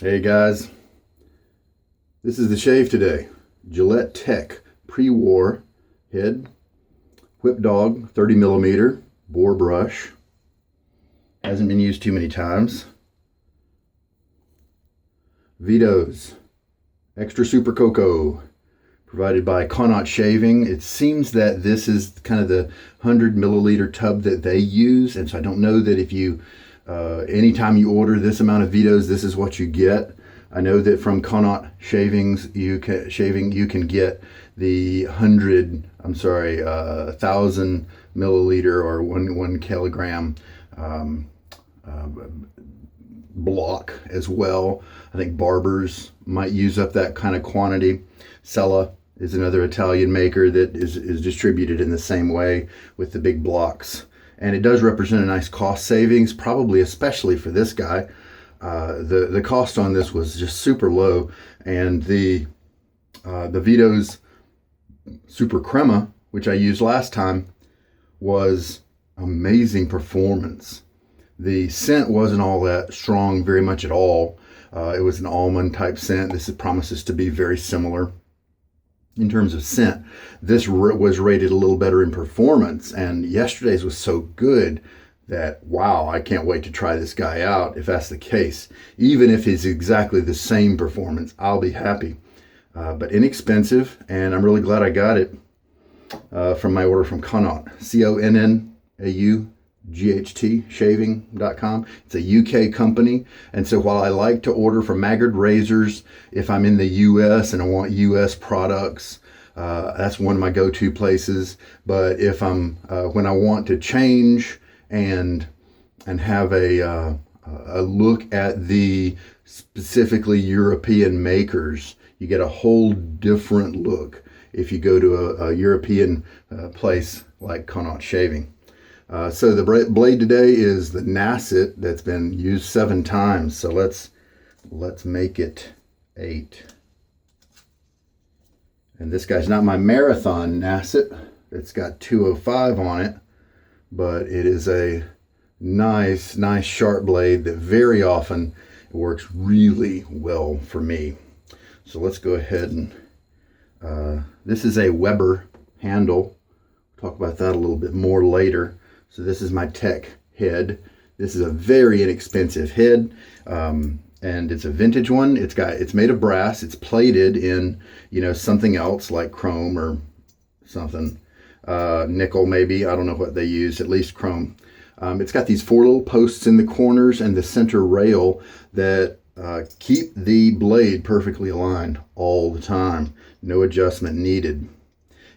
Hey guys, this is the shave today. Gillette Tech pre-war head, whip dog, 30 millimeter, boar brush. Hasn't been used too many times. Vitos Extra Super Coco, provided by Connaught Shaving. It seems that this is kind of the 100 milliliter tub that they use, and so I don't know that if you anytime you order this amount of Vitos, this is what you get. I know that from Connaught Shavings, you can get the 1,000 milliliter or one kilogram block as well. I think barbers might use up that kind of quantity. Sella is another Italian maker that is distributed in the same way with the big blocks. And it does represent a nice cost savings, probably especially for this guy. The cost on this was just super low, and the Vitos Supercrema, which I used last time, was amazing performance. The scent wasn't all that strong very much at all. It was an almond type scent. This promises to be very similar in terms of scent. This was rated a little better in performance, and yesterday's was so good that, wow, I can't wait to try this guy out if that's the case. Even if it's exactly the same performance, I'll be happy. But inexpensive, and I'm really glad I got it from my order from Connaught. CONNAUGHT shaving.com. It's a UK company, and so while I like to order from Maggard Razors if I'm in the US and I want US products, that's one of my go-to places. But if I'm when I want to change and have a look at the specifically European makers, you get a whole different look if you go to a European place like Connaught Shaving. So the blade today is the Nacet that's been used 7 times. So let's make it 8. And this guy's not my marathon Nacet. It's got 205 on it, but it is a nice sharp blade that very often works really well for me. So let's go ahead and this is a Weber handle. We'll talk about that a little bit more later. So this is my Tech head. This is a very inexpensive head, and it's a vintage one. It's made of brass. It's plated in something else like chrome or something, nickel maybe. I don't know what they use. At least chrome. It's got these 4 little posts in the corners and the center rail that keep the blade perfectly aligned all the time. No adjustment needed.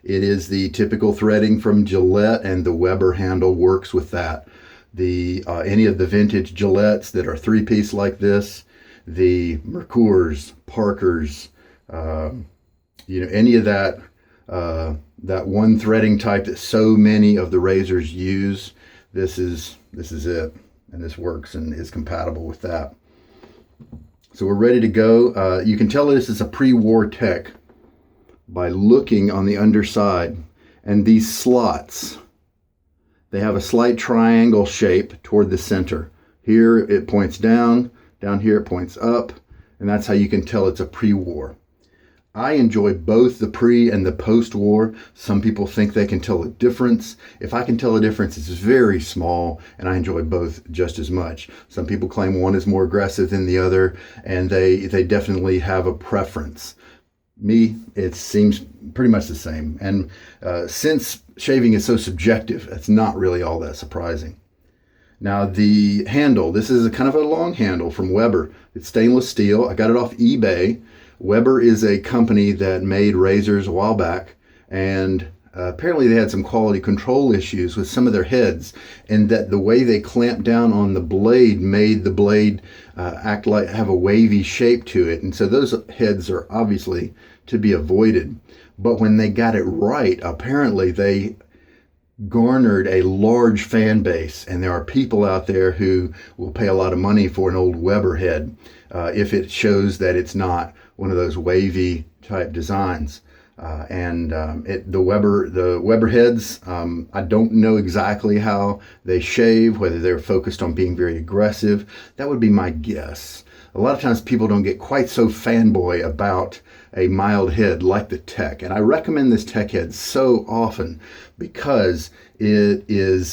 It is the typical threading from Gillette, and the Weber handle works with that. Any of the vintage Gillettes that are 3-piece like this, the Mercurs, Parkers, any of that one threading type that so many of the razors use, this is it, and this works and is compatible with that. So we're ready to go. You can tell this is a pre-war Tech by looking on the underside, and these slots, they have a slight triangle shape toward the center. Here it points down here it points up, and that's how you can tell it's a pre-war. I enjoy both the pre and the post-war. Some people think they can tell a difference. If I can tell a difference, it's very small, and I enjoy both just as much. Some people claim one is more aggressive than the other, and they definitely have a preference. Me, it seems pretty much the same. And since shaving is so subjective, it's not really all that surprising. Now the handle, this is a kind of a long handle from Weber. It's stainless steel. I got it off eBay. Weber is a company that made razors a while back, and apparently they had some quality control issues with some of their heads, and that the way they clamped down on the blade made the blade have a wavy shape to it, and so those heads are obviously to be avoided. But when they got it right, apparently they garnered a large fan base, and there are people out there who will pay a lot of money for an old Weber head if it shows that it's not one of those wavy type designs. The Weber heads, I don't know exactly how they shave, whether they're focused on being very aggressive. That would be my guess. a lot of times people don't get quite so fanboy about a mild head like the Tech. And I recommend this Tech head so often because it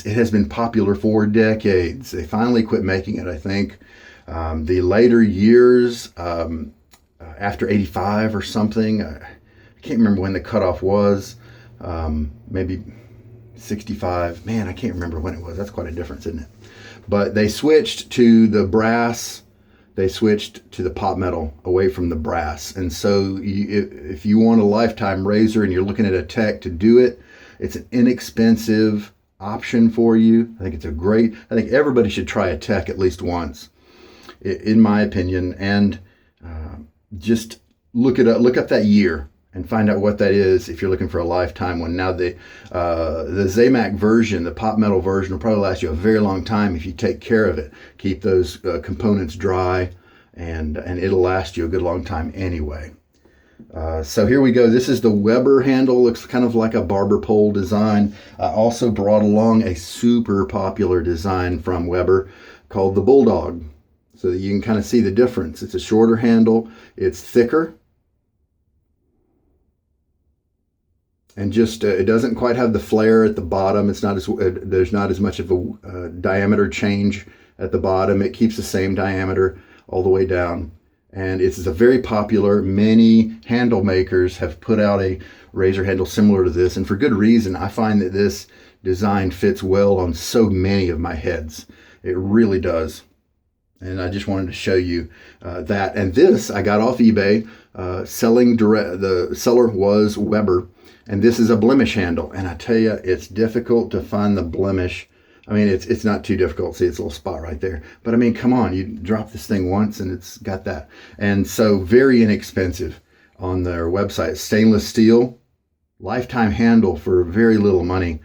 has been popular for decades. They finally quit making it, I think. The later years, after 85 or something, I can't remember when the cutoff was, maybe 65. Man, I can't remember when it was. That's quite a difference, isn't it? But they switched to the brass. They switched to the pot metal away from the brass. And so if you want a lifetime razor and you're looking at a Tech to do it, it's an inexpensive option for you. I think everybody should try a Tech at least once, in my opinion. And just look up that year and find out what that is if you're looking for a lifetime one. Now the Zamac version, the pot metal version, will probably last you a very long time if you take care of it. Keep those components dry, and it'll last you a good long time anyway. So here we go. This is the Weber handle. Looks kind of like a barber pole design. I also brought along a super popular design from Weber called the Bulldog, so that you can kind of see the difference. It's a shorter handle. It's thicker. And just it doesn't quite have the flare at the bottom. It's not as there's not as much of a diameter change at the bottom. It keeps the same diameter all the way down. And it's a very popular. Many handle makers have put out a razor handle similar to this, and for good reason. I find that this design fits well on so many of my heads. It really does. And I just wanted to show you that. And this I got off eBay. Selling direct. The seller was Weber. And this is a blemish handle. And I tell you, it's difficult to find the blemish. I mean, it's not too difficult. See, it's a little spot right there. But I mean, come on, you drop this thing once and it's got that. And so very inexpensive on their website. Stainless steel, lifetime handle for very little money.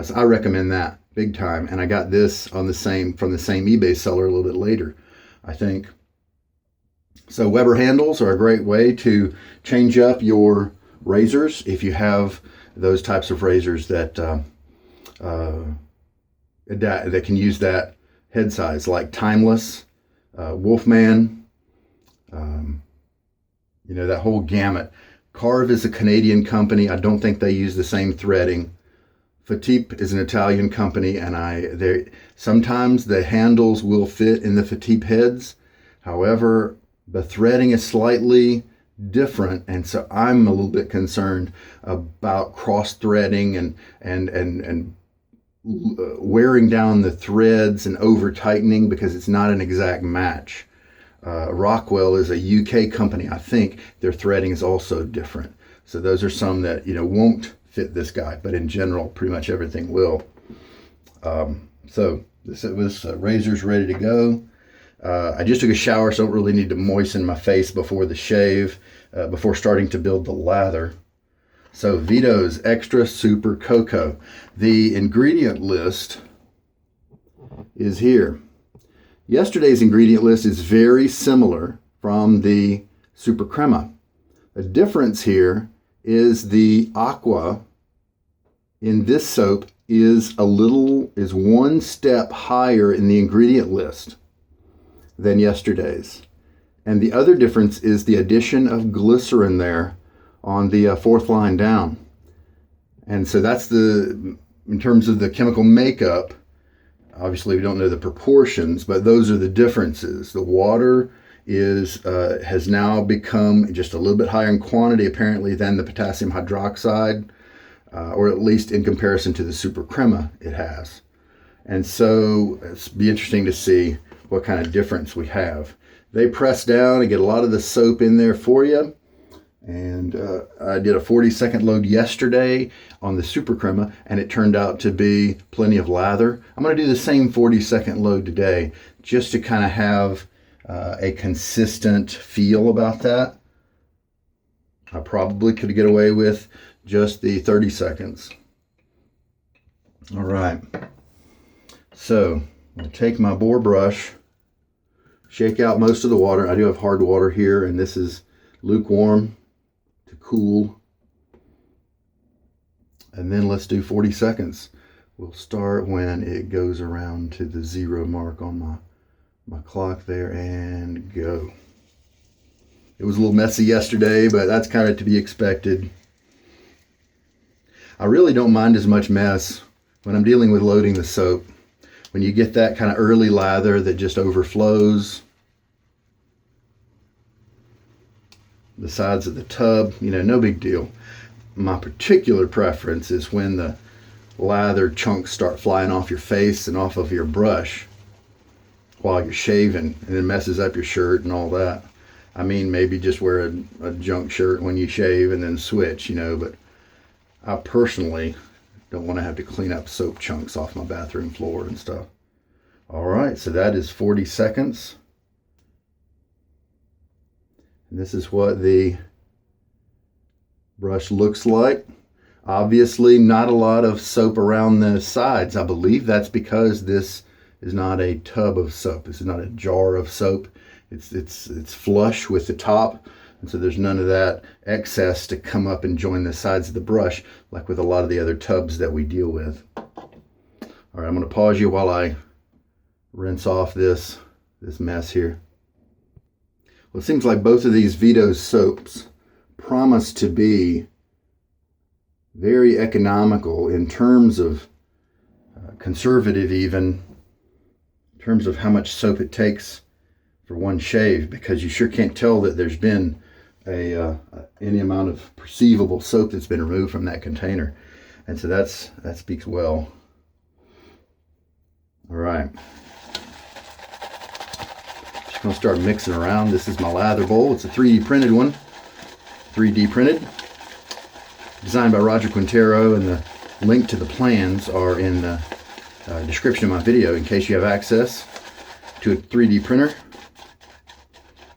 So I recommend that big time. And I got this from the same eBay seller a little bit later, I think. So Weber handles are a great way to change up your razors if you have those types of razors that can use that head size, like Timeless, Wolfman, that whole gamut. Carve is a Canadian company. I don't think they use the same threading. Fatip is an Italian company, and sometimes the handles will fit in the Fatip heads. However, the threading is slightly different, and so I'm a little bit concerned about cross threading and wearing down the threads and over tightening, because it's not an exact match. Rockwell is a UK company. I think their threading is also different. So those are some that won't fit this guy, but in general, pretty much everything will. So this razor's ready to go. I just took a shower, so I don't really need to moisten my face before the shave, before starting to build the lather. So Vitos Extra Super Coco. The ingredient list is here. Yesterday's ingredient list is very similar from the Supercrema. The difference here is the aqua in this soap is one step higher in the ingredient list than yesterday's. And the other difference is the addition of glycerin there on the fourth line down. And so that's in terms of the chemical makeup, obviously we don't know the proportions, but those are the differences. The water has now become just a little bit higher in quantity apparently than the potassium hydroxide, or at least in comparison to the Supercrema it has. And so it'll be interesting to see what kind of difference we have. They press down and get a lot of the soap in there for you. And I did a 40-second load yesterday on the Supercrema, and it turned out to be plenty of lather. I'm going to do the same 40-second load today, just to kind of have a consistent feel about that. I probably could get away with just the 30 seconds. All right. So I'm going to take my Boar brush, shake out most of the water. I do have hard water here, and this is lukewarm to cool. And then let's do 40 seconds. We'll start when it goes around to the 0 mark on my clock there and go. It was a little messy yesterday, but that's kind of to be expected. I really don't mind as much mess when I'm dealing with loading the soap. When you get that kind of early lather that just overflows the sides of the tub, you know, no big deal. My particular preference is when the lather chunks start flying off your face and off of your brush while you're shaving, and it messes up your shirt and all that. I mean, maybe just wear a junk shirt when you shave and then switch, you know, but I personally don't want to have to clean up soap chunks off my bathroom floor and stuff. All right, so that is 40 seconds. And this is what the brush looks like. Obviously, not a lot of soap around the sides. I believe that's because this is not a tub of soap. This is not a jar of soap. It's flush with the top, and so there's none of that excess to come up and join the sides of the brush like with a lot of the other tubs that we deal with. All right, I'm going to pause you while I rinse off this mess here. Well, it seems like both of these Vitos soaps promise to be very economical in terms of conservative, even in terms of how much soap it takes for one shave, because you sure can't tell that there's been any amount of perceivable soap that's been removed from that container. And so that speaks well. All right. Just gonna start mixing around. This is my lather bowl. It's a 3D printed one. 3D printed. Designed by Roger Quintero, and the link to the plans are in the description of my video in case you have access to a 3D printer.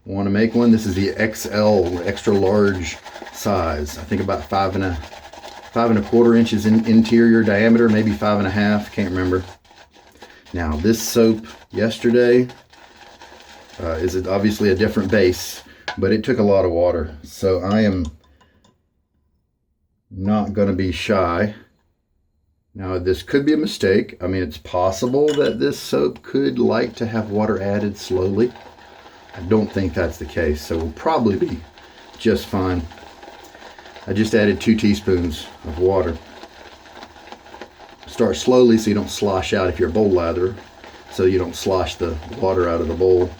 Want to make one? This is the XL, extra large size. I think about 5.25 inches in interior diameter, maybe 5.5, can't remember. Now this soap yesterday is obviously a different base, but it took a lot of water, so I am not going to be shy. Now this could be a mistake. I mean, it's possible that this soap could like to have water added slowly. I don't think that's the case, so we'll probably be just fine. I just added 2 teaspoons of water. Start slowly so you don't slosh out if you're a bowl latherer, so you don't slosh the water out of the bowl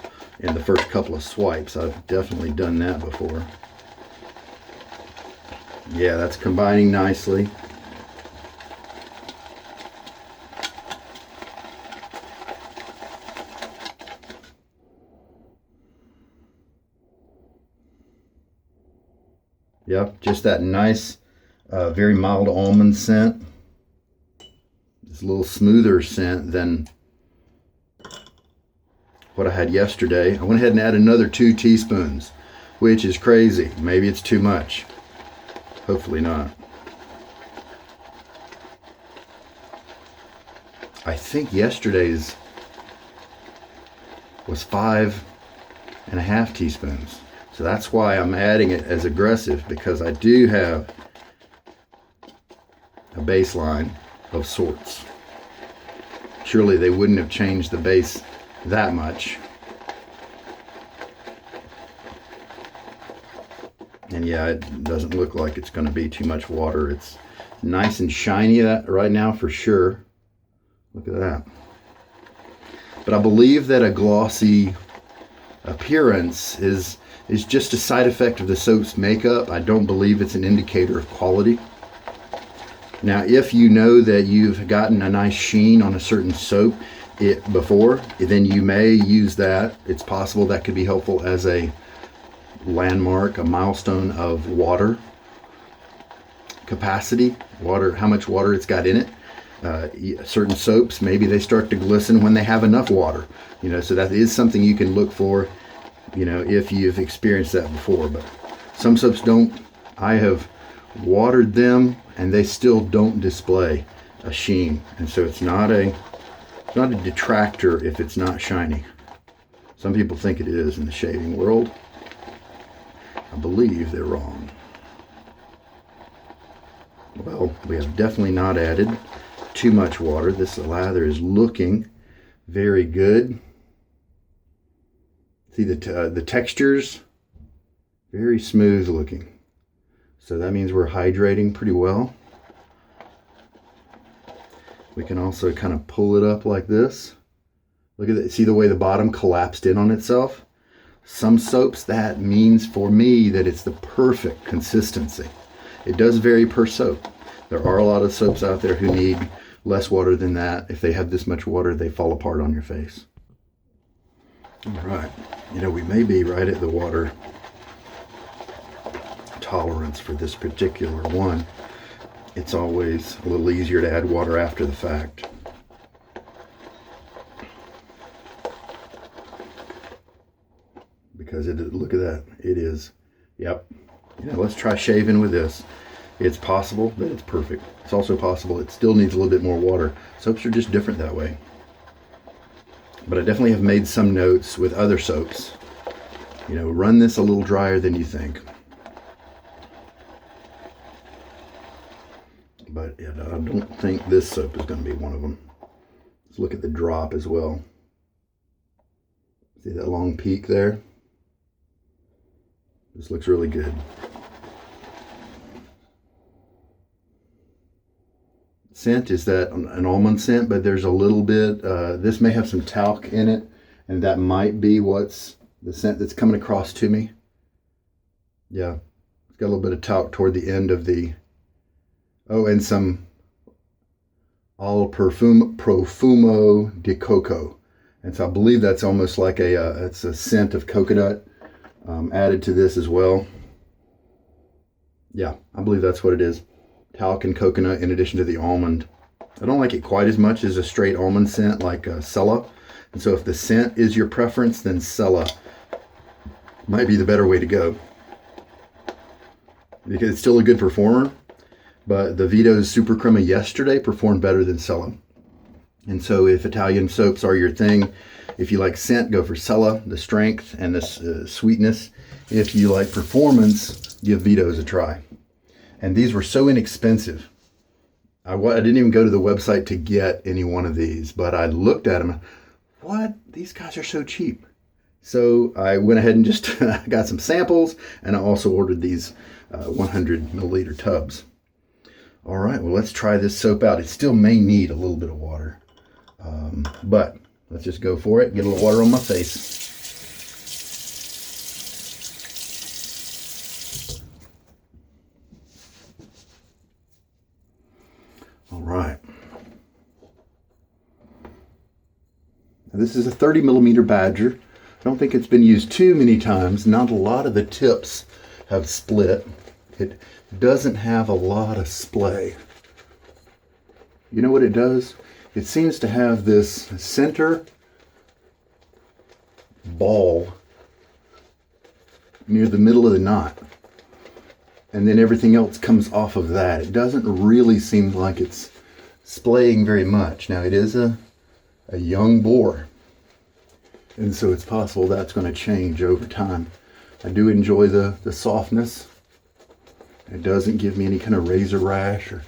in the first couple of swipes. I've definitely done that before. Yeah, that's combining nicely. Yep, just that nice, very mild almond scent. It's a little smoother scent than what I had yesterday. I went ahead and added another 2 teaspoons, which is crazy. Maybe it's too much. Hopefully not. I think yesterday's was 5.5 teaspoons. So that's why I'm adding it as aggressive, because I do have a baseline of sorts. Surely they wouldn't have changed the base that much. And yeah, it doesn't look like it's going to be too much water. It's nice and shiny right now for sure. Look at that. But I believe that a glossy appearance is just a side effect of the soap's makeup. I don't believe it's an indicator of quality. Now, if you know that you've gotten a nice sheen on a certain soap before, then you may use that. It's possible that could be helpful as a landmark, a milestone of water capacity, how much water it's got in it. Certain soaps, maybe they start to glisten when they have enough water, so that is something you can look for, if you've experienced that before. But some soaps don't. I have watered them and they still don't display a sheen, and so it's not a detractor if it's not shiny. Some people think it is in the shaving world. I believe they're wrong. Well, we have definitely not added too much water. This lather is looking very good. See the textures, very smooth looking. So that means we're hydrating pretty well. We can also kind of pull it up like this. Look at that. See the way the bottom collapsed in on itself? Some soaps, that means for me that it's the perfect consistency. It does vary per soap. There are a lot of soaps out there who need less water than that. If they have this much water, they fall apart on your face. All right. You know, we may be right at the water tolerance for this particular one. It's always a little easier to add water after the fact. Because look at that. It is, yep. You know, let's try shaving with this. It's possible that it's perfect. It's also possible it still needs a little bit more water. Soaps are just different that way. But I definitely have made some notes with other soaps. You know, run this a little drier than you think. But yeah, I don't think this soap is going to be one of them. Let's look at the drop as well. See that long peak there? This looks really good. Scent is that an almond scent, but there's a little bit, this may have some talc in it, and that might be what's the scent that's coming across to me. Yeah, it's got a little bit of talc toward the end of the, oh, and some Profumo de Coco. And so I believe that's almost like it's a scent of coconut added to this as well. Yeah, I believe that's what it is. Talc and coconut in addition to the almond. I don't like it quite as much as a straight almond scent like Sella. And so if the scent is your preference, then Sella might be the better way to go. Because it's still a good performer, but the Vitos Supercrema yesterday performed better than Sella. And so if Italian soaps are your thing, if you like scent, go for Sella, the strength and the sweetness. If you like performance, give Vitos a try. And these were so inexpensive. I didn't even go to the website to get any one of these, but I looked at them. What? These guys are so cheap. So I went ahead and just got some samples, and I also ordered these 100 milliliter tubs. All right, well, let's try this soap out. It still may need a little bit of water, but let's just go for it. Get a little water on my face. All right. Now, this is a 30 millimeter Badger. I don't think it's been used too many times. Not a lot of the tips have split. It doesn't have a lot of splay. You know what it does? It seems to have this center ball near the middle of the knot. And then everything else comes off of that. It doesn't really seem like it's splaying very much. Now it is a young boar. And so it's possible that's going to change over time. I do enjoy the softness. It doesn't give me any kind of razor rash or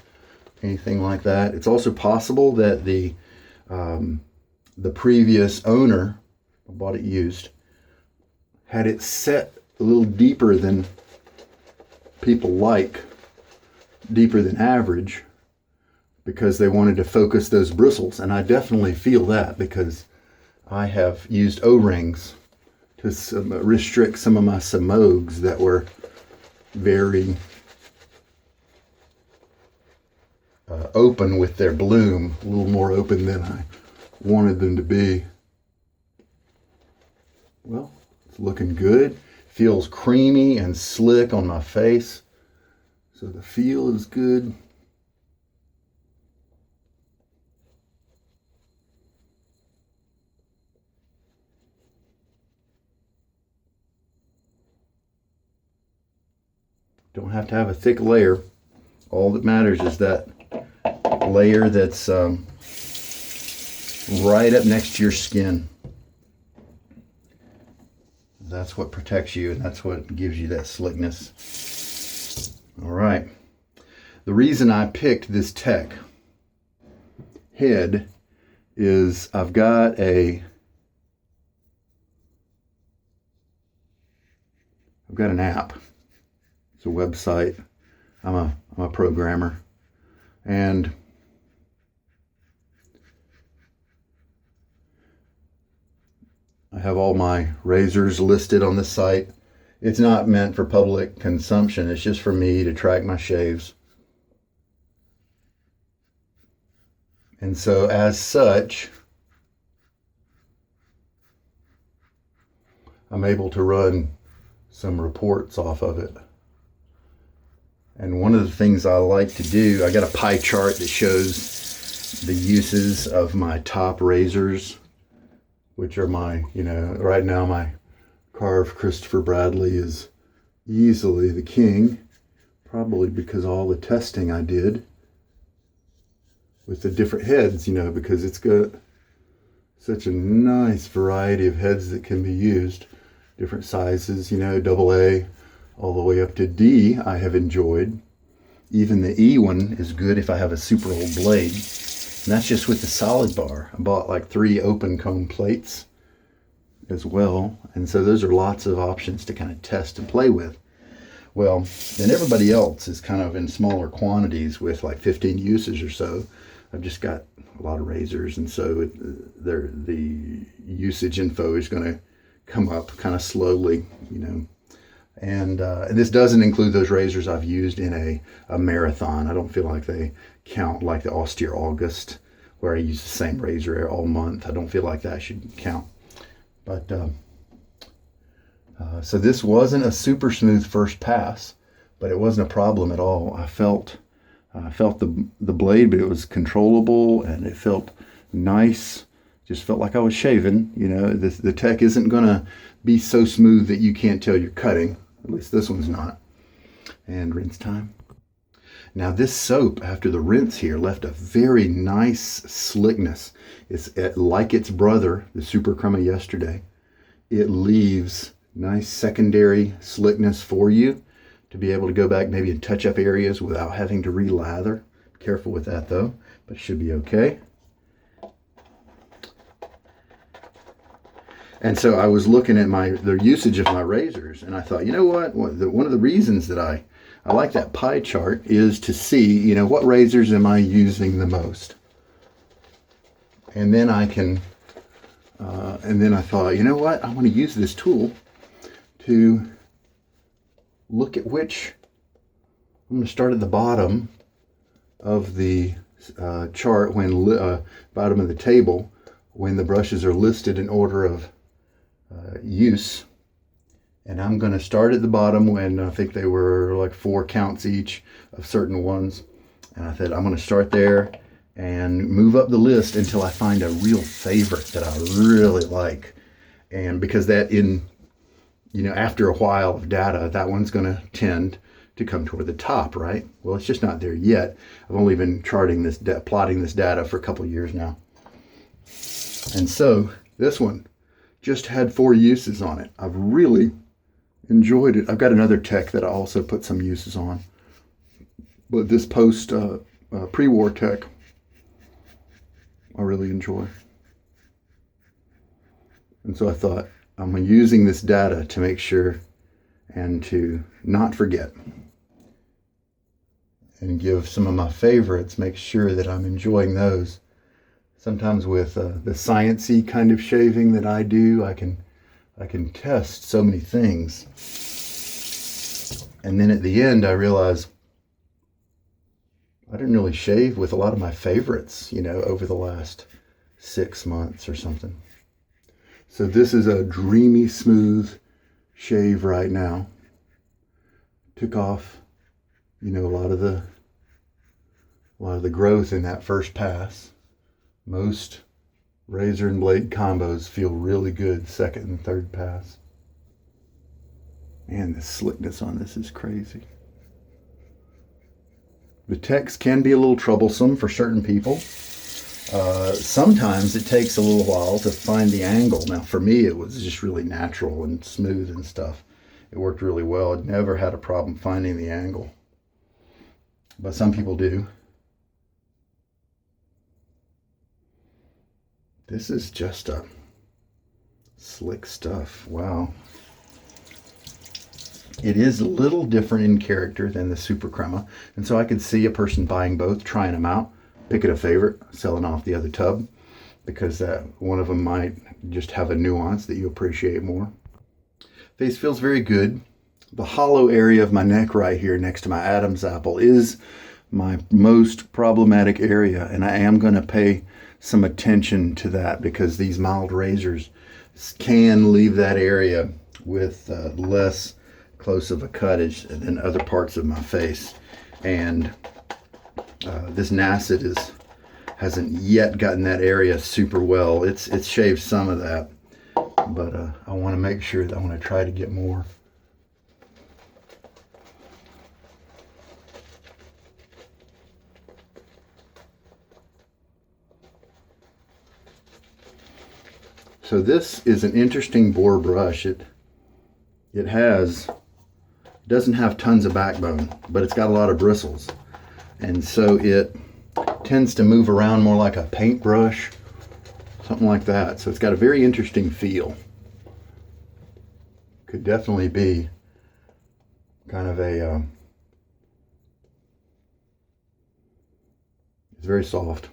anything like that. It's also possible that the previous owner, I bought it used, had it set a little deeper than people like, deeper than average, because they wanted to focus those bristles. And I definitely feel that because I have used O-rings to restrict some of my samogs that were very open with their bloom, a little more open than I wanted them to be. Well, it's looking good. Feels creamy and slick on my face. So the feel is good. Don't have to have a thick layer. All that matters is that layer that's right up next to your skin. That's what protects you, and that's what gives you that slickness. All right. The reason I picked this Tech head is I've got a I've got an app. It's a website. I'm a programmer, and I have all my razors listed on the site. It's not meant for public consumption. It's just for me to track my shaves. And so as such, I'm able to run some reports off of it. And one of the things I like to do, I got a pie chart that shows the uses of my top razors, which are my, right now my carved Christopher Bradley is easily the king, probably because of all the testing I did with the different heads, because it's got such a nice variety of heads that can be used, different sizes, AA all the way up to D I have enjoyed. Even the E one is good if I have a super old blade. And that's just with the solid bar. I bought like 3 open comb plates as well. And so those are lots of options to kind of test and play with. Well, then everybody else is kind of in smaller quantities with like 15 uses or so. I've just got a lot of razors, and so the usage info is going to come up kind of slowly, And this doesn't include those razors I've used in a marathon. I don't feel like they count like the austere August, where I use the same razor all month. I don't feel like that should count. But so this wasn't a super smooth first pass, but it wasn't a problem at all. I felt the blade, but it was controllable and it felt nice. Just felt like I was shaving. The tech isn't going to be so smooth that you can't tell you're cutting. At least this one's not. And rinse time. Now this soap, after the rinse here, left a very nice slickness. It's like its brother, the Supercrema yesterday. It leaves nice secondary slickness for you to be able to go back maybe and touch up areas without having to re-lather. Careful with that though, but it should be okay. And so I was looking at the usage of my razors, and I thought, you know what? One of the reasons that I like that pie chart is to see, what razors am I using the most? And then I thought, you know what? I want to use this tool to look at which. I'm going to start at the bottom of the chart, bottom of the table, when the brushes are listed in order of use, and I'm going to start at the bottom when I think they were like 4 counts each of certain ones, and I said I'm going to start there and move up the list until I find a real favorite that I really like. And because that after a while of data, that one's going to tend to come toward the top, right? Well, it's just not there yet. I've only been plotting this data for a couple of years now, and so this one just had 4 uses on it. I've really enjoyed it. I've got another tech that I also put some uses on, but this pre-war tech I really enjoy. And so I thought, I'm using this data to make sure and to not forget and give some of my favorites, make sure that I'm enjoying those. Sometimes with the science-y kind of shaving that I do, I can test so many things. And then at the end, I realize I didn't really shave with a lot of my favorites, over the last 6 months or something. So this is a dreamy, smooth shave right now. Took off, a lot of the growth in that first pass. Most razor and blade combos feel really good second and third pass. Man, the slickness on this is crazy. The text can be a little troublesome for certain people. Sometimes it takes a little while to find the angle. Now for me, it was just really natural and smooth and stuff. It worked really well. I'd never had a problem finding the angle. But some people do. This is just a slick stuff. Wow. It is a little different in character than the Supercrema, and so I could see a person buying both, trying them out, picking a favorite, selling off the other tub, because one of them might just have a nuance that you appreciate more. Face feels very good. The hollow area of my neck right here next to my Adam's apple is my most problematic area, and I am going to pay some attention to that because these mild razors can leave that area with less close of a cutage than other parts of my face. And this Nacet hasn't yet gotten that area super well. It's shaved some of that, but I want to make sure that I want to try to get more. So this is an interesting Boar brush. It doesn't have tons of backbone, but it's got a lot of bristles. And so it tends to move around more like a paintbrush, something like that. So it's got a very interesting feel. Could definitely be kind of it's very soft.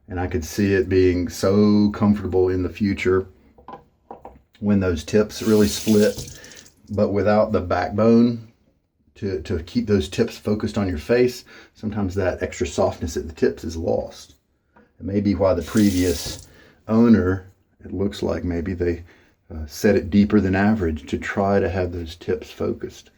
And I could see it being so comfortable in the future when those tips really split, but without the backbone to keep those tips focused on your face. Sometimes that extra softness at the tips is lost. It may be why the previous owner, it looks like maybe they set it deeper than average to try to have those tips focused.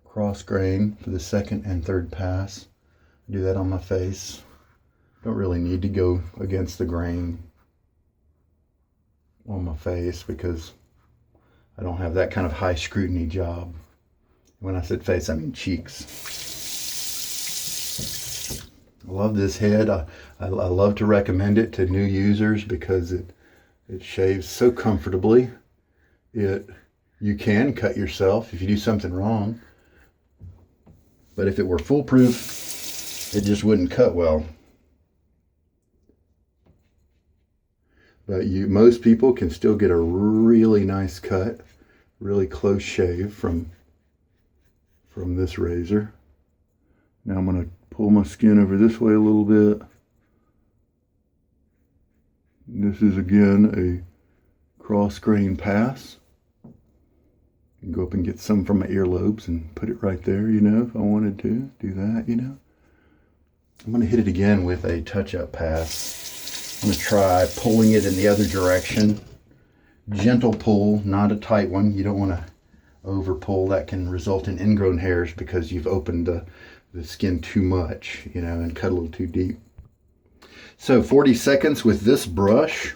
Cross grain for the second and third pass. Do that on my face. Don't really need to go against the grain on my face because I don't have that kind of high scrutiny job. When I said face, I mean cheeks. I love this head. I love to recommend it to new users because it shaves so comfortably. You can cut yourself if you do something wrong, but if it were foolproof, it just wouldn't cut well. But most people can still get a really nice cut, really close shave from this razor. Now I'm going to pull my skin over this way a little bit. This is again a cross grain pass. You can go up and get some from my earlobes and put it right there, if I wanted to do that, I'm going to hit it again with a touch-up pass. I'm going to try pulling it in the other direction. Gentle pull, not a tight one. You don't want to over pull. That can result in ingrown hairs because you've opened the skin too much, and cut a little too deep. So 40 seconds with this brush.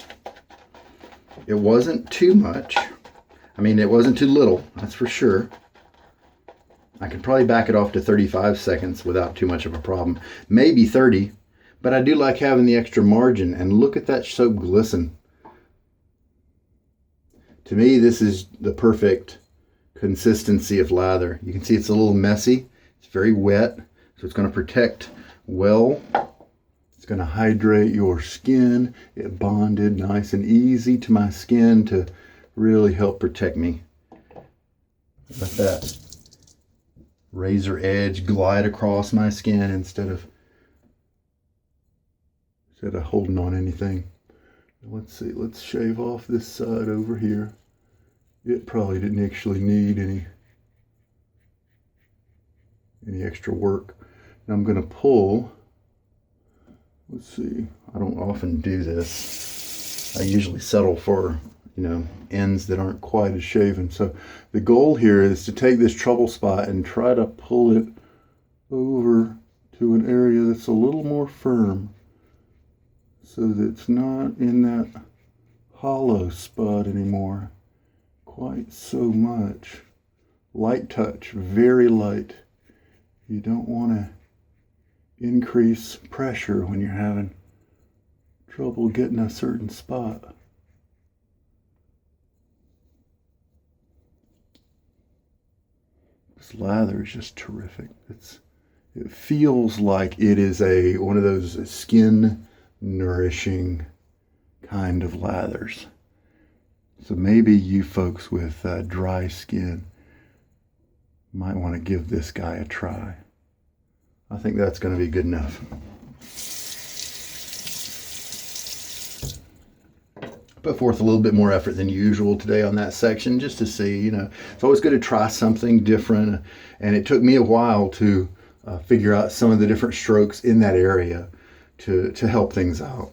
It wasn't too much. It wasn't too little, that's for sure. I could probably back it off to 35 seconds without too much of a problem. Maybe 30. But I do like having the extra margin, and look at that soap glisten. To me, this is the perfect consistency of lather. You can see it's a little messy. It's very wet, so it's going to protect well. It's going to hydrate your skin. It bonded nice and easy to my skin to really help protect me. Let that razor edge glide across my skin instead of holding on anything. Let's see, let's shave off this side over here. It probably didn't actually need any extra work. Now I'm going to pull. Let's see, I don't often do this. I usually settle for, ends that aren't quite as shaven. So the goal here is to take this trouble spot and try to pull it over to an area that's a little more firm, so that it's not in that hollow spot anymore quite so much. Light touch, very light. You don't want to increase pressure when you're having trouble getting a certain spot. This lather is just terrific. It feels like it is one of those skin nourishing kind of lathers. So maybe you folks with dry skin might want to give this guy a try. I think that's going to be good enough. Put forth a little bit more effort than usual today on that section just to see, you know, it's always good to try something different. And it took me a while to figure out some of the different strokes in that area to help things out.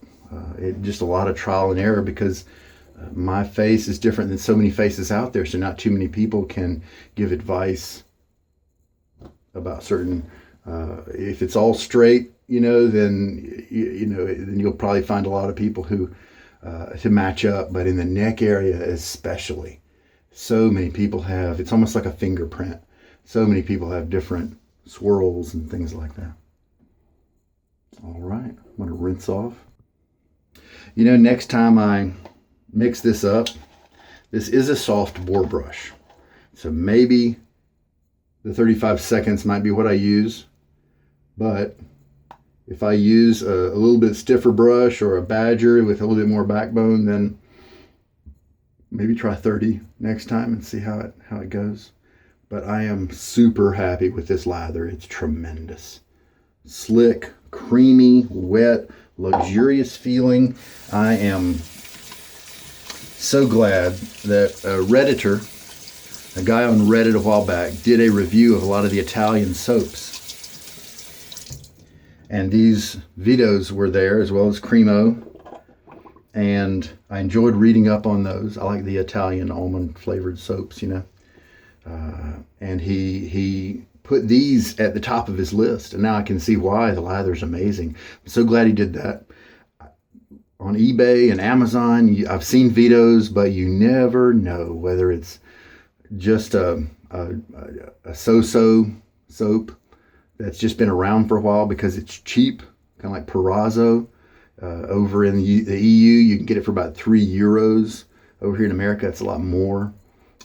Just a lot of trial and error because my face is different than so many faces out there. So not too many people can give advice about certain, if it's all straight, you know, then, then you'll probably find a lot of people who, to match up, but in the neck area especially, so many people have, it's almost like a fingerprint. So many people have different swirls and things like that. All right, I'm going to rinse off. You know, next time I mix this up, this is a soft boar brush. So maybe the 35 seconds might be what I use, but if I use a little bit stiffer brush or a badger with a little bit more backbone, then maybe try 30 next time and see how it goes. But I am super happy with this lather. It's tremendous. Slick, creamy, wet, luxurious feeling. I am so glad that a Redditor, a guy on Reddit a while back, did a review of a lot of the Italian soaps. And these Vitos were there, as well as Cremo. And I enjoyed reading up on those. I like the Italian almond flavored soaps, you know. And he put these at the top of his list. And now I can see why. The lather's amazing. I'm so glad he did that. On eBay and Amazon, I've seen Vitos, but you never know whether it's just a so-so soap that's just been around for a while because it's cheap, kind of like Perazzo. Over in the EU, you can get it for about €3. Over here in America, it's a lot more.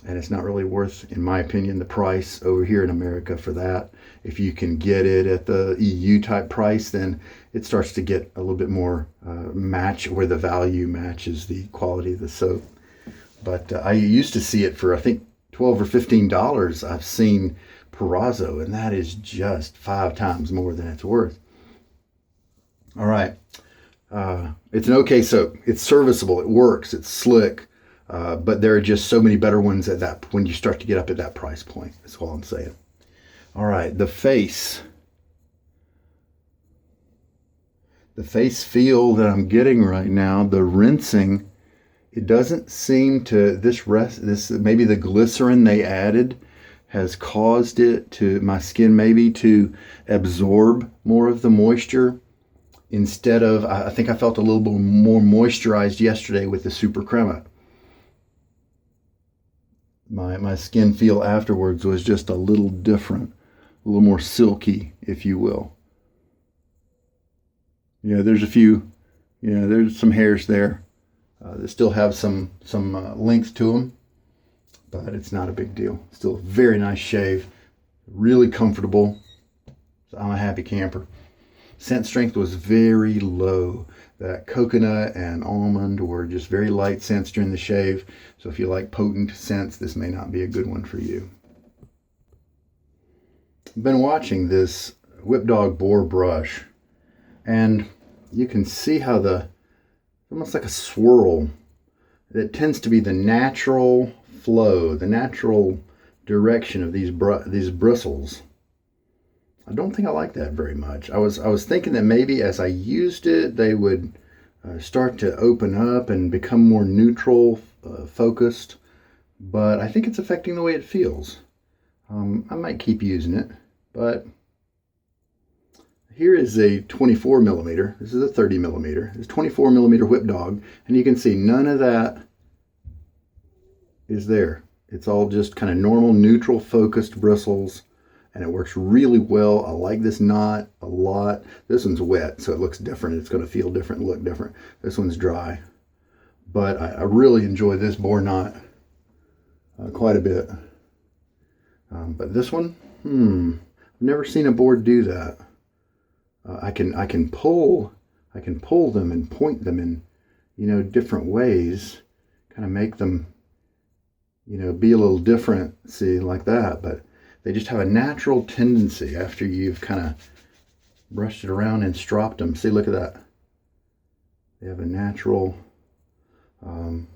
And it's not really worth, in my opinion, the price over here in America for that. If you can get it at the EU type price, then it starts to get a little bit more match where the value matches the quality of the soap. But I used to see it for, I think, $12 or $15. I've seen Perazzo, and that is just 5 times more than it's worth. All right. It's an okay soap. It's serviceable. It works. It's slick. But there are just so many better ones at that when you start to get up at that price point. That's all I'm saying. All right. The face feel that I'm getting right now, the rinsing, it doesn't seem to, this maybe the glycerin they added has caused it to, my skin maybe to absorb more of the moisture instead of, I think I felt a little bit more moisturized yesterday with the Supercrema. My skin feel afterwards was just a little different, a little more silky, if you will. Yeah, there's a few, there's some hairs there that still have some length to them, but it's not a big deal. Still a very nice shave, really comfortable. So I'm a happy camper. Scent strength was very low. That coconut and almond were just very light scents during the shave. So if you like potent scents, this may not be a good one for you. I've been watching this Whip Dog Boar brush, and you can see how almost like a swirl, that tends to be the natural flow, the natural direction of these bristles. I don't think I like that very much. I was thinking that maybe as I used it, they would start to open up and become more neutral, focused. But I think it's affecting the way it feels. I might keep using it, but here is a 24 millimeter. This is a 30 millimeter. It's 24 millimeter Whip Dog, and you can see none of that is there. It's all just kind of normal, neutral, focused bristles. And it works really well. I like this knot a lot. This one's wet, so it looks different. It's going to feel different, look different. This one's dry. But I really enjoy this boar knot quite a bit. But this one, I've never seen a boar do that. I can pull I can pull them and point them in, different ways, kind of make them, be a little different, see, like that. But they just have a natural tendency after you've kind of brushed it around and stropped them. See, look at that. They have a natural, I don't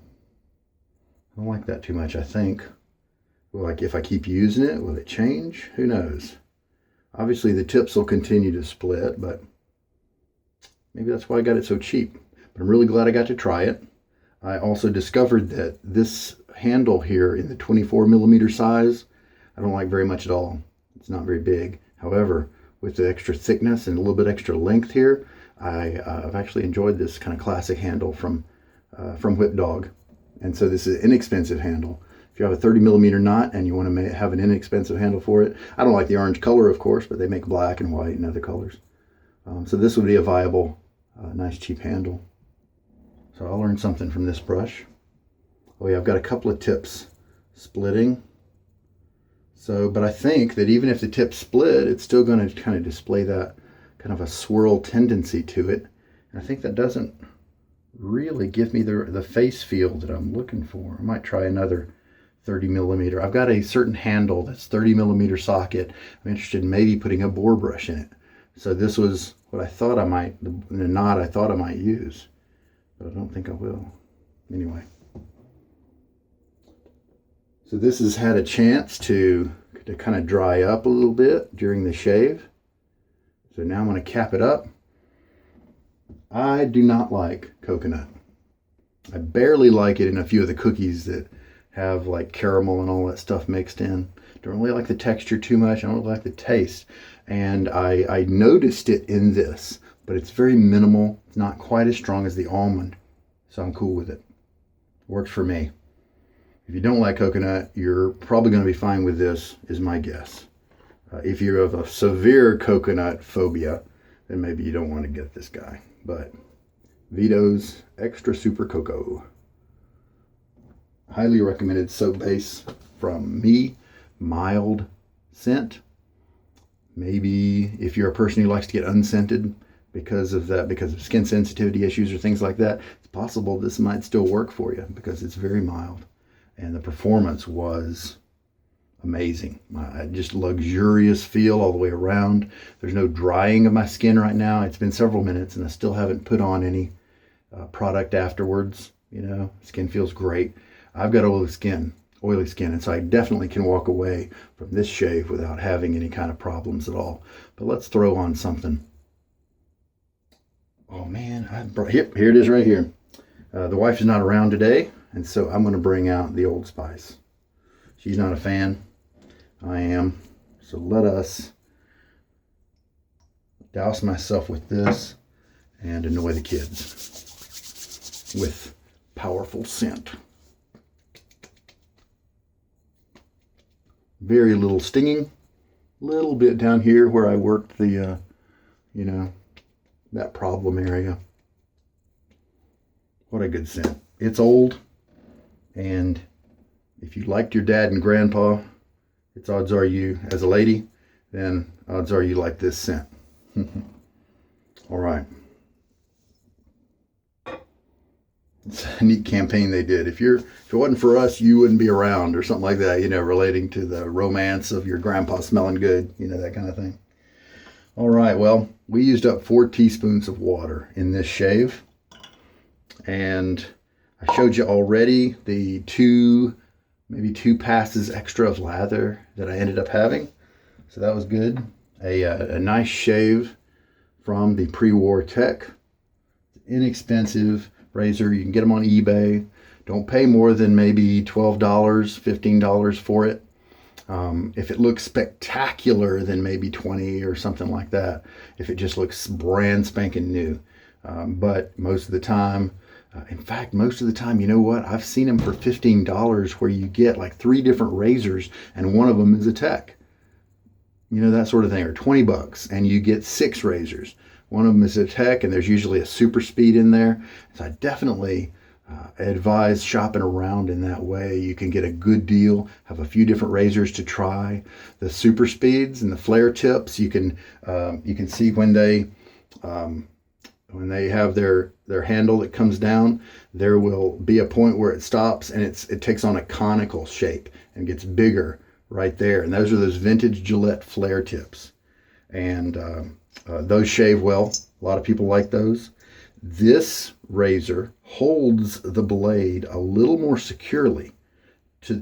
like that too much, I think. Well, like if I keep using it, will it change? Who knows? Obviously the tips will continue to split, but maybe that's why I got it so cheap. But I'm really glad I got to try it. I also discovered that this handle here in the 24 millimeter size, I don't like very much at all. It's not very big. However, with the extra thickness and a little bit extra length here, I've actually enjoyed this kind of classic handle from Whip Dog. And so this is an inexpensive handle. If you have a 30 millimeter knot and you want to have an inexpensive handle for it, I don't like the orange color, of course, but they make black and white and other colors. So this would be a viable, nice cheap handle. So I'll learn something from this brush. Oh yeah, I've got a couple of tips splitting. So, but I think that even if the tips split, it's still going to kind of display that kind of a swirl tendency to it. And I think that doesn't really give me the face feel that I'm looking for. I might try another 30 millimeter. I've got a certain handle that's 30 millimeter socket. I'm interested in maybe putting a Boar brush in it. So this was what I thought I might, the knot I thought I might use, but I don't think I will. Anyway. So this has had a chance to kind of dry up a little bit during the shave. So now I'm going to cap it up. I do not like coconut. I barely like it in a few of the cookies that have like caramel and all that stuff mixed in. Don't really like the texture too much. I don't really like the taste. And I noticed it in this, but it's very minimal. It's not quite as strong as the almond. So I'm cool with it. Works for me. If you don't like coconut, you're probably going to be fine with this, is my guess. If you have a severe coconut phobia, then maybe you don't want to get this guy. But Vitos Extra Super Coco. Highly recommended soap base from me. Mild scent. Maybe if you're a person who likes to get unscented because of skin sensitivity issues or things like that, it's possible this might still work for you because it's very mild. And the performance was amazing. Just luxurious feel all the way around. There's no drying of my skin right now. It's been several minutes and I still haven't put on any product afterwards. Skin feels great. I've got oily skin, and so I definitely can walk away from this shave without having any kind of problems at all. But let's throw on something. Oh man, here it is right here. The wife is not around today, and so I'm going to bring out the Old Spice. She's not a fan. I am. So let us douse myself with this and annoy the kids with powerful scent. Very little stinging. Little bit down here where I worked the, that problem area. What a good scent. It's old, and if you liked your dad and grandpa, it's odds are you, as a lady, then odds are you like this scent. All right. It's a neat campaign they did. If it wasn't for us, you wouldn't be around or something like that, relating to the romance of your grandpa smelling good, that kind of thing. All right, well, we used up 4 teaspoons of water in this shave. And I showed you already the maybe two passes extra of lather that I ended up having. So that was good. A nice shave from the pre-war tech. Inexpensive razor. You can get them on eBay. Don't pay more than maybe $12, $15 for it. If it looks spectacular, then maybe $20 or something like that. If it just looks brand spanking new. But most of the time, you know what? I've seen them for $15 where you get like 3 different razors and one of them is a tech. That sort of thing. Or $20 and you get 6 razors. One of them is a tech and there's usually a super speed in there. So I definitely advise shopping around in that way. You can get a good deal, have a few different razors to try. The super speeds and the flare tips, you can see when they when they have their handle that comes down, there will be a point where it stops and it takes on a conical shape and gets bigger right there. And those are those vintage Gillette flare tips. And those shave well. A lot of people like those. This razor holds the blade a little more securely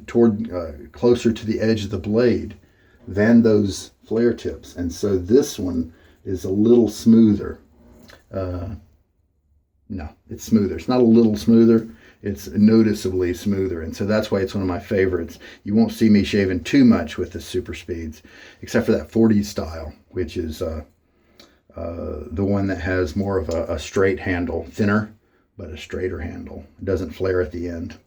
toward closer to the edge of the blade than those flare tips. And so this one is a little smoother. No, it's smoother. It's not a little smoother. It's noticeably smoother. And so that's why it's one of my favorites. You won't see me shaving too much with the super speeds, except for that 40 style, which is the one that has more of a straight handle, thinner, but a straighter handle. It doesn't flare at the end.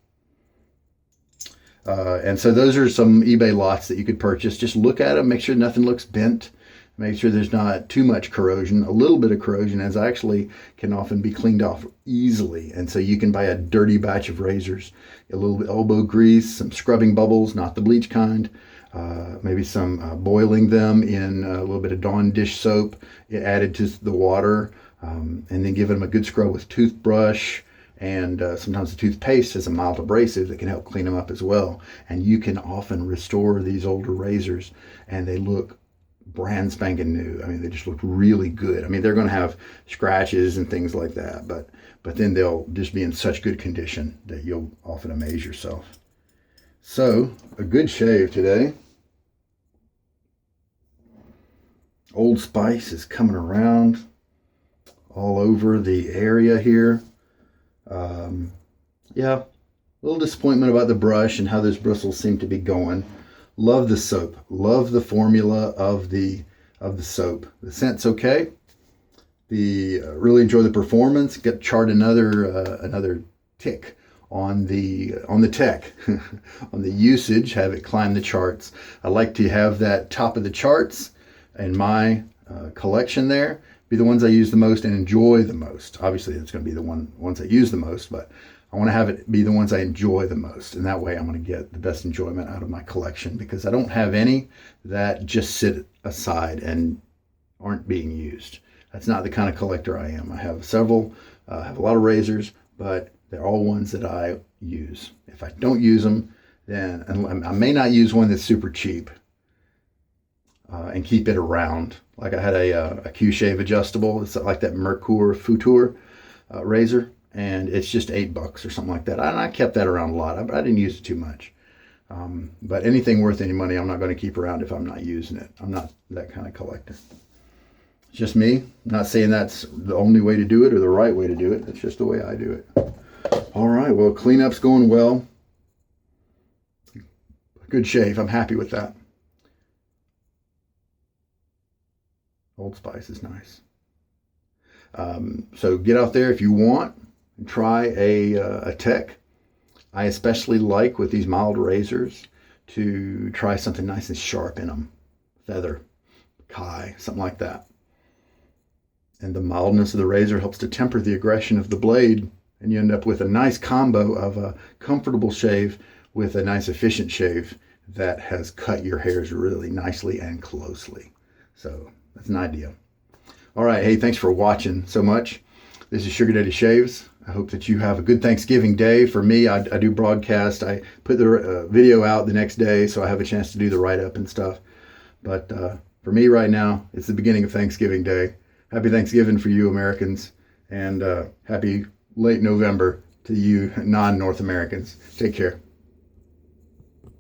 And so those are some eBay lots that you could purchase. Just look at them, make sure nothing looks bent. Make sure there's not too much corrosion. A little bit of corrosion as actually can often be cleaned off easily. And so you can buy a dirty batch of razors, a little bit elbow grease, some scrubbing bubbles, not the bleach kind, maybe some boiling them in a little bit of Dawn dish soap added to the water, and then give them a good scrub with toothbrush. And sometimes the toothpaste has a mild abrasive that can help clean them up as well. And you can often restore these older razors and they look brand spanking new. I mean, they just look really good. I mean, they're going to have scratches and things like that, but then they'll just be in such good condition that you'll often amaze yourself. So, a good shave today. Old Spice is coming around all over the area here. Yeah, a little disappointment about the brush and how those bristles seem to be going. Love the soap. Love the formula of the soap. The scent's okay. Really enjoy the performance. Chart another tick on the tech, on the usage. Have it climb the charts. I like to have that top of the charts in my collection there. Be the ones I use the most and enjoy the most. Obviously, it's going to be the ones I use the most, but I want to have it be the ones I enjoy the most. And that way I'm going to get the best enjoyment out of my collection, because I don't have any that just sit aside and aren't being used. That's not the kind of collector I am. I have several, have a lot of razors, but they're all ones that I use. If I don't use them, then I may not use one that's super cheap and keep it around. Like I had a Q-Shave adjustable. It's like that Merkur Futur razor. And it's just $8 or something like that. And I kept that around a lot. I didn't use it too much. But anything worth any money, I'm not going to keep around if I'm not using it. I'm not that kind of collector. It's just me. I'm not saying that's the only way to do it or the right way to do it. That's just the way I do it. All right. Well, cleanup's going well. Good shave. I'm happy with that. Old Spice is nice. So get out there if you want. Try a tech. I especially like with these mild razors to try something nice and sharp in them. Feather, Kai, something like that. And the mildness of the razor helps to temper the aggression of the blade, and you end up with a nice combo of a comfortable shave with a nice efficient shave that has cut your hairs really nicely and closely. So that's an idea. All right. Hey, thanks for watching so much. This is Sugar Daddy Shaves. I hope that you have a good Thanksgiving day. For me, I do broadcast. I put the video out the next day, so I have a chance to do the write-up and stuff. But for me right now, it's the beginning of Thanksgiving Day. Happy Thanksgiving for you Americans, and happy late November to you non-North Americans. Take care.